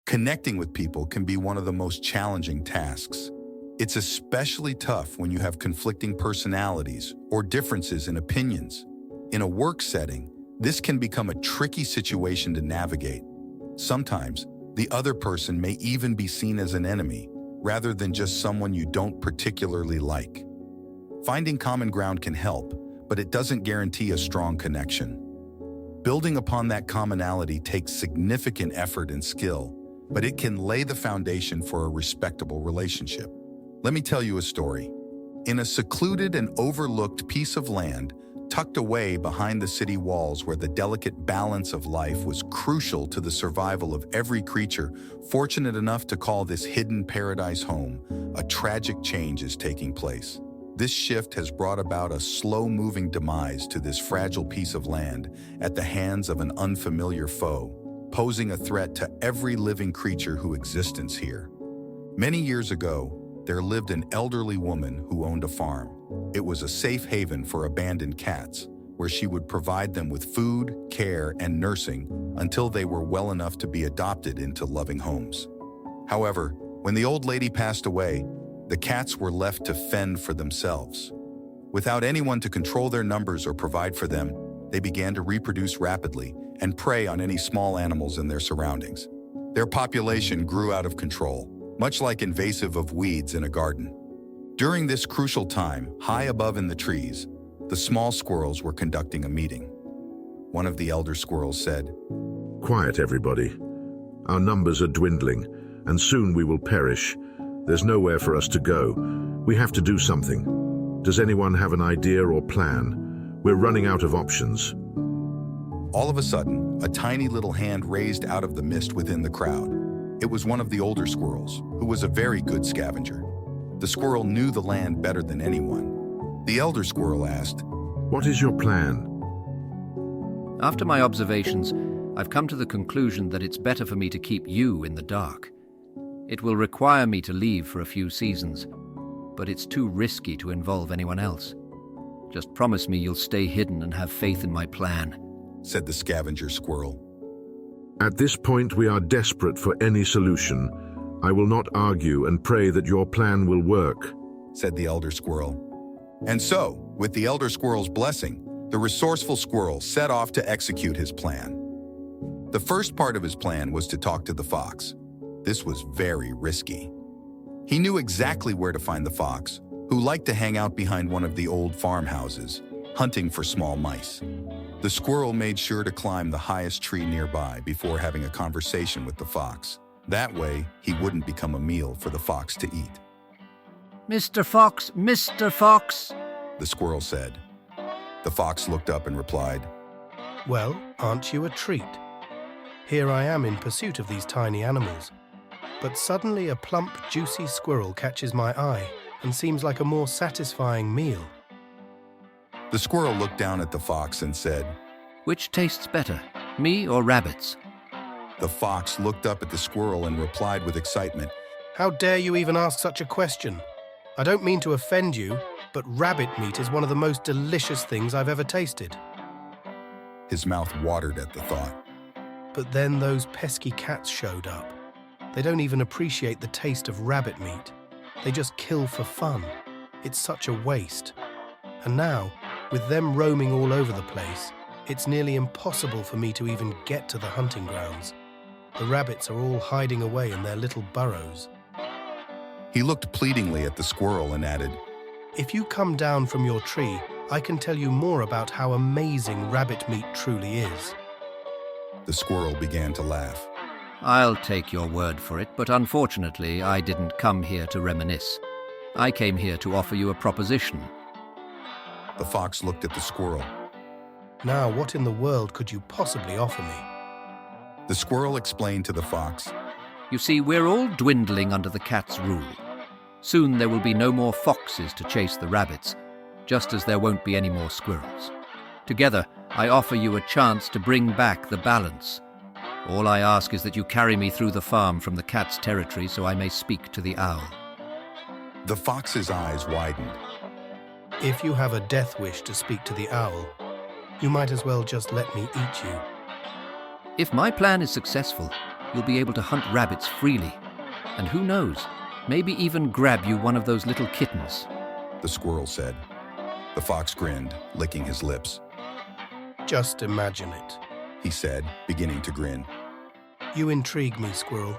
Connecting with people can be one of the most challenging tasks. It's especially tough when you have conflicting personalities or differences in opinions. In a work setting, this can become a tricky situation to navigate. Sometimes, the other person may even be seen as an enemy, rather than just someone you don't particularly like. Finding common ground can help, but it doesn't guarantee a strong connection. Building upon that commonality takes significant effort and skill, but it can lay the foundation for a respectable relationship. Let me tell you a story. In a secluded and overlooked piece of land, tucked away behind the city walls where the delicate balance of life was crucial to the survival of every creature fortunate enough to call this hidden paradise home, a tragic change is taking place. This shift has brought about a slow-moving demise to this fragile piece of land at the hands of an unfamiliar foe, posing a threat to every living creature whose existence here. Many years ago, there lived an elderly woman who owned a farm. It was a safe haven for abandoned cats, where she would provide them with food, care, and nursing until they were well enough to be adopted into loving homes. However, when the old lady passed away, the cats were left to fend for themselves. Without anyone to control their numbers or provide for them, they began to reproduce rapidly and prey on any small animals in their surroundings. Their population grew out of control, much like invasive of weeds in a garden. During this crucial time, high above in the trees, the small squirrels were conducting a meeting. One of the elder squirrels said, "Quiet, everybody. Our numbers are dwindling, and soon we will perish. There's nowhere for us to go. We have to do something. Does anyone have an idea or plan? We're running out of options." All of a sudden, a tiny little hand raised out of the mist within the crowd. It was one of the older squirrels, who was a very good scavenger. The squirrel knew the land better than anyone. The elder squirrel asked, "What is your plan?" After my observations, I've come to the conclusion that it's better for me to keep you in the dark. It will require me to leave for a few seasons, but it's too risky to involve anyone else. Just promise me you'll stay hidden and have faith in my plan," said the scavenger squirrel. "At this point, we are desperate for any solution. I will not argue and pray that your plan will work," said the elder squirrel. And so, with the elder squirrel's blessing, the resourceful squirrel set off to execute his plan. The first part of his plan was to talk to the fox. This was very risky. He knew exactly where to find the fox, who liked to hang out behind one of the old farmhouses, hunting for small mice. The squirrel made sure to climb the highest tree nearby before having a conversation with the fox. That way, he wouldn't become a meal for the fox to eat. "Mr. Fox, Mr. Fox," the squirrel said. The fox looked up and replied, "Well, aren't you a treat? Here I am in pursuit of these tiny animals. But suddenly a plump, juicy squirrel catches my eye and seems like a more satisfying meal." The squirrel looked down at the fox and said, "Which tastes better, me or rabbits?" The fox looked up at the squirrel and replied with excitement, "How dare you even ask such a question? I don't mean to offend you, but rabbit meat is one of the most delicious things I've ever tasted." His mouth watered at the thought. But then those pesky cats showed up. They don't even appreciate the taste of rabbit meat. They just kill for fun. It's such a waste. And now, with them roaming all over the place, it's nearly impossible for me to even get to the hunting grounds. The rabbits are all hiding away in their little burrows. He looked pleadingly at the squirrel and added, "If you come down from your tree, I can tell you more about how amazing rabbit meat truly is." The squirrel began to laugh. "I'll take your word for it, but unfortunately I didn't come here to reminisce. I came here to offer you a proposition." The fox looked at the squirrel. "Now, what in the world could you possibly offer me?" The squirrel explained to the fox, "You see, we're all dwindling under the cat's rule. Soon there will be no more foxes to chase the rabbits, just as there won't be any more squirrels. Together, I offer you a chance to bring back the balance. All I ask is that you carry me through the farm from the cat's territory so I may speak to the owl." The fox's eyes widened. "If you have a death wish to speak to the owl, you might as well just let me eat you." If my plan is successful, you'll be able to hunt rabbits freely. And who knows, maybe even grab you one of those little kittens. The squirrel said. The fox grinned, licking his lips. Just imagine it. He said, beginning to grin. You intrigue me, squirrel.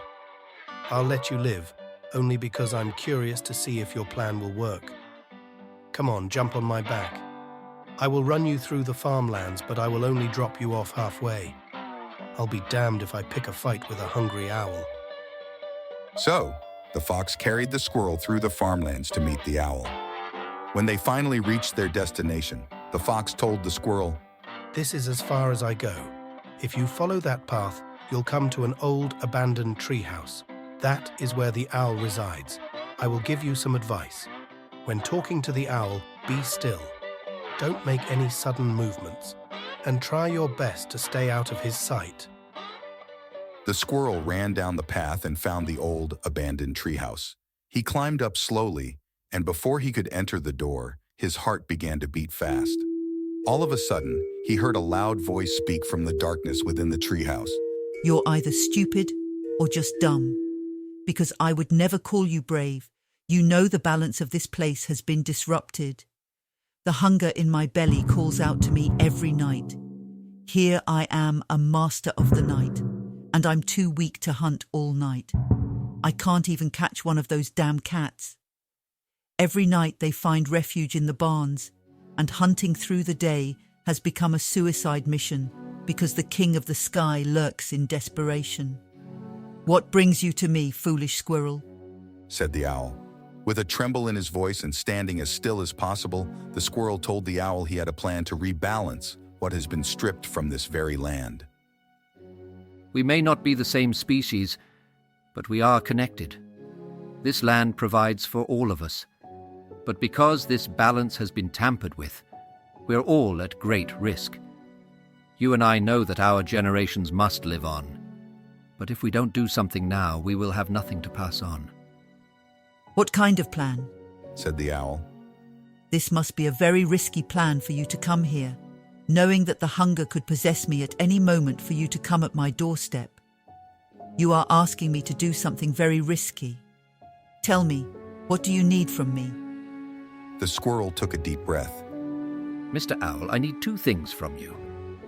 I'll let you live, only because I'm curious to see if your plan will work. Come on, jump on my back. I will run you through the farmlands, but I will only drop you off halfway. I'll be damned if I pick a fight with a hungry owl. So, the fox carried the squirrel through the farmlands to meet the owl. When they finally reached their destination, the fox told the squirrel, This is as far as I go. If you follow that path, you'll come to an old abandoned treehouse. That is where the owl resides. I will give you some advice. When talking to the owl, be still. Don't make any sudden movements, and try your best to stay out of his sight. The squirrel ran down the path and found the old, abandoned treehouse. He climbed up slowly, and before he could enter the door, his heart began to beat fast. All of a sudden, he heard a loud voice speak from the darkness within the treehouse. You're either stupid or just dumb, because I would never call you brave. You know the balance of this place has been disrupted. The hunger in my belly calls out to me every night. Here I am, a master of the night, and I'm too weak to hunt all night. I can't even catch one of those damn cats. Every night they find refuge in the barns, and hunting through the day has become a suicide mission because the king of the sky lurks in desperation. What brings you to me, foolish squirrel? Said the owl. With a tremble in his voice and standing as still as possible, the squirrel told the owl he had a plan to rebalance what has been stripped from this very land. We may not be the same species, but we are connected. This land provides for all of us. But because this balance has been tampered with, we're all at great risk. You and I know that our generations must live on. But if we don't do something now, we will have nothing to pass on. What kind of plan? Said the owl. This must be a very risky plan for you to come here, knowing that the hunger could possess me at any moment for you to come at my doorstep. You are asking me to do something very risky. Tell me, what do you need from me? The squirrel took a deep breath. Mr. Owl, I need two things from you.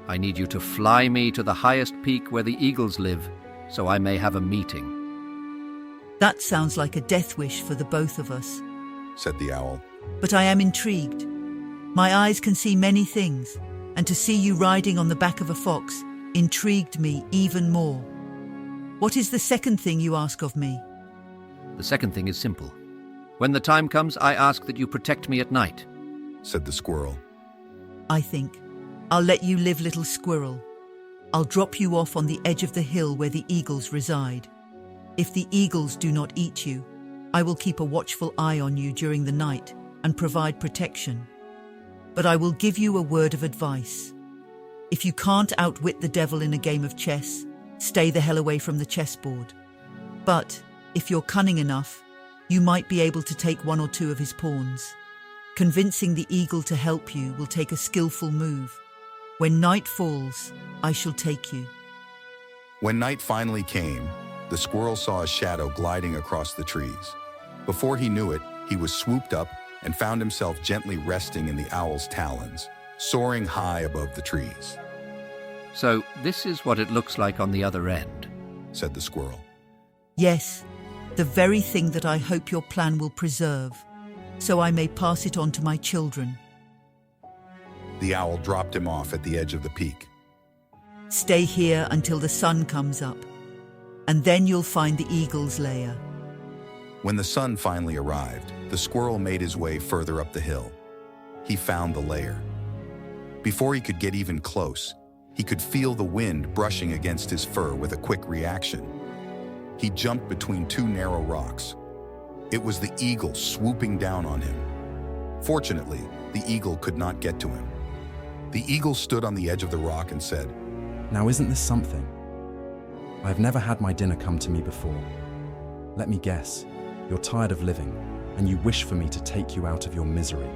I need you to fly me to the highest peak where the eagles live, so I may have a meeting. That sounds like a death wish for the both of us. Said the owl. But I am intrigued. My eyes can see many things, and to see you riding on the back of a fox intrigued me even more. What is the second thing you ask of me? The second thing is simple. When the time comes, I ask that you protect me at night. Said the squirrel. I think I'll let you live, little squirrel. I'll drop you off on the edge of the hill where the eagles reside. If the eagles do not eat you, I will keep a watchful eye on you during the night and provide protection. But I will give you a word of advice. If you can't outwit the devil in a game of chess, stay the hell away from the chessboard. But if you're cunning enough, you might be able to take one or two of his pawns. Convincing the eagle to help you will take a skillful move. When night falls, I shall take you. When night finally came, the squirrel saw a shadow gliding across the trees. Before he knew it, he was swooped up and found himself gently resting in the owl's talons, soaring high above the trees. So this is what it looks like on the other end, said the squirrel. Yes, the very thing that I hope your plan will preserve, so I may pass it on to my children. The owl dropped him off at the edge of the peak. Stay here until the sun comes up, and then you'll find the eagle's lair. When the sun finally arrived, the squirrel made his way further up the hill. He found the lair. Before he could get even close, he could feel the wind brushing against his fur with a quick reaction. He jumped between two narrow rocks. It was the eagle swooping down on him. Fortunately, the eagle could not get to him. The eagle stood on the edge of the rock and said, "Now isn't this something? I have never had my dinner come to me before. Let me guess, you're tired of living, and you wish for me to take you out of your misery.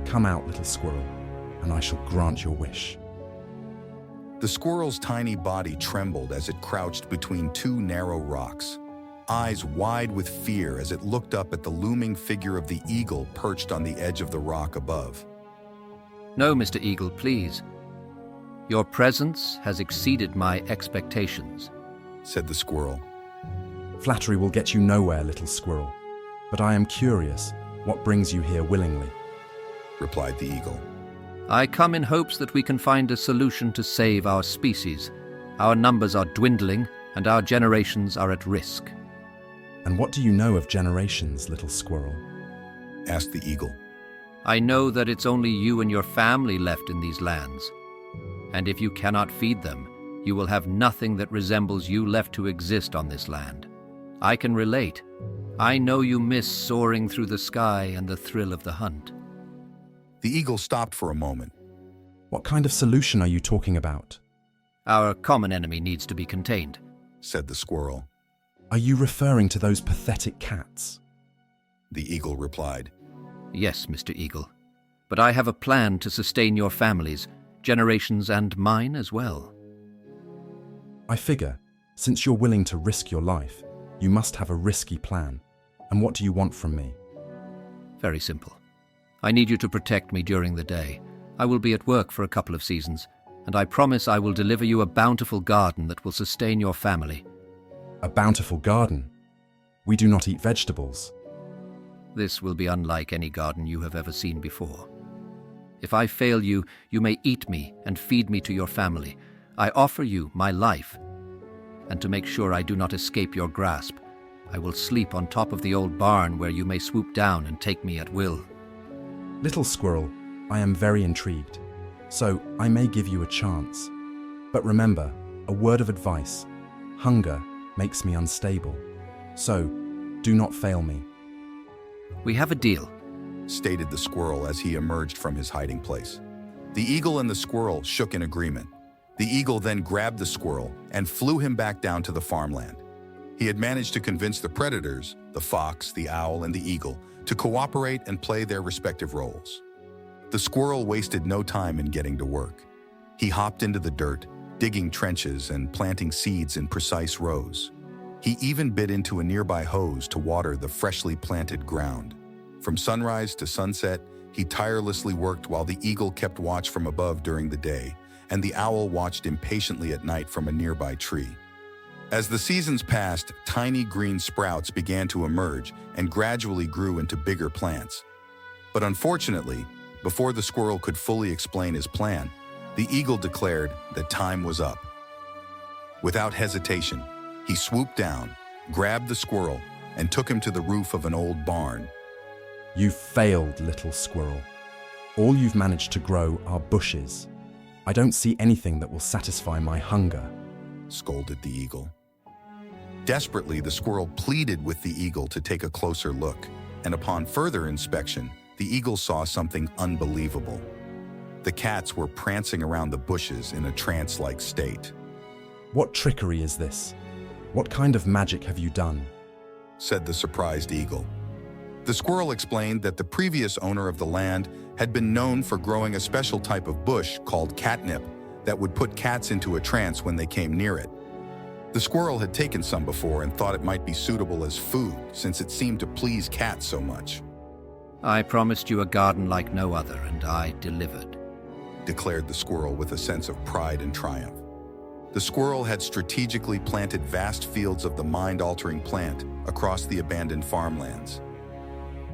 Come out, little squirrel, and I shall grant your wish." The squirrel's tiny body trembled as it crouched between two narrow rocks, eyes wide with fear as it looked up at the looming figure of the eagle perched on the edge of the rock above. No, Mr. Eagle, please. Your presence has exceeded my expectations, said the squirrel. Flattery will get you nowhere, little squirrel. But I am curious, what brings you here willingly? Replied the eagle. I come in hopes that we can find a solution to save our species. Our numbers are dwindling, and our generations are at risk. And what do you know of generations, little squirrel? Asked the eagle. I know that it's only you and your family left in these lands. And if you cannot feed them, you will have nothing that resembles you left to exist on this land. I can relate. I know you miss soaring through the sky and the thrill of the hunt. The eagle stopped for a moment. What kind of solution are you talking about? Our common enemy needs to be contained, said the squirrel. Are you referring to those pathetic cats? The eagle replied. Yes, Mr. Eagle. But I have a plan to sustain your families, generations and mine as well. I figure, since you're willing to risk your life, you must have a risky plan. And what do you want from me? Very simple. I need you to protect me during the day. I will be at work for a couple of seasons, and I promise I will deliver you a bountiful garden that will sustain your family. A bountiful garden? We do not eat vegetables. This will be unlike any garden you have ever seen before. If I fail you, you may eat me and feed me to your family. I offer you my life. And to make sure I do not escape your grasp, I will sleep on top of the old barn where you may swoop down and take me at will. Little squirrel, I am very intrigued, so I may give you a chance. But remember, a word of advice: hunger makes me unstable. So, do not fail me. We have a deal, stated the squirrel as he emerged from his hiding place. The eagle and the squirrel shook in agreement. The eagle then grabbed the squirrel and flew him back down to the farmland. He had managed to convince the predators, the fox, the owl, and the eagle, to cooperate and play their respective roles. The squirrel wasted no time in getting to work. He hopped into the dirt, digging trenches and planting seeds in precise rows. He even bit into a nearby hose to water the freshly planted ground. From sunrise to sunset, he tirelessly worked while the eagle kept watch from above during the day, and the owl watched impatiently at night from a nearby tree. As the seasons passed, tiny green sprouts began to emerge and gradually grew into bigger plants. But unfortunately, before the squirrel could fully explain his plan, the eagle declared that time was up. Without hesitation, he swooped down, grabbed the squirrel, and took him to the roof of an old barn. You failed, little squirrel. All you've managed to grow are bushes. I don't see anything that will satisfy my hunger, scolded the eagle. Desperately, the squirrel pleaded with the eagle to take a closer look, and upon further inspection, the eagle saw something unbelievable. The cats were prancing around the bushes in a trance-like state. What trickery is this? What kind of magic have you done? Said the surprised eagle. The squirrel explained that the previous owner of the land had been known for growing a special type of bush called catnip that would put cats into a trance when they came near it. The squirrel had taken some before and thought it might be suitable as food since it seemed to please cats so much. I promised you a garden like no other, and I delivered, declared the squirrel with a sense of pride and triumph. The squirrel had strategically planted vast fields of the mind-altering plant across the abandoned farmlands.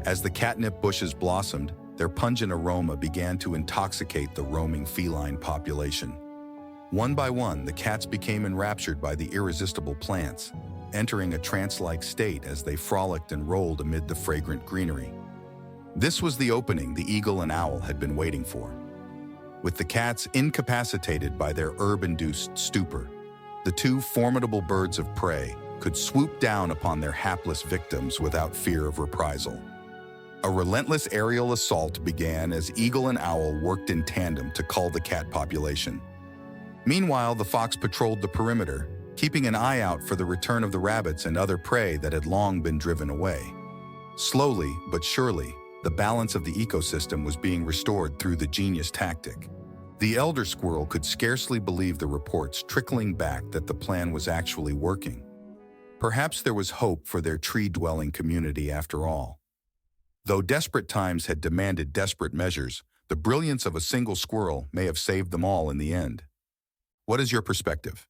As the catnip bushes blossomed, their pungent aroma began to intoxicate the roaming feline population. One by one, the cats became enraptured by the irresistible plants, entering a trance-like state as they frolicked and rolled amid the fragrant greenery. This was the opening the eagle and owl had been waiting for. With the cats incapacitated by their herb-induced stupor, the two formidable birds of prey could swoop down upon their hapless victims without fear of reprisal. A relentless aerial assault began as eagle and owl worked in tandem to cull the cat population. Meanwhile, the fox patrolled the perimeter, keeping an eye out for the return of the rabbits and other prey that had long been driven away. Slowly but surely, the balance of the ecosystem was being restored through the genius tactic. The elder squirrel could scarcely believe the reports trickling back that the plan was actually working. Perhaps there was hope for their tree-dwelling community after all. Though desperate times had demanded desperate measures, the brilliance of a single squirrel may have saved them all in the end. What is your perspective?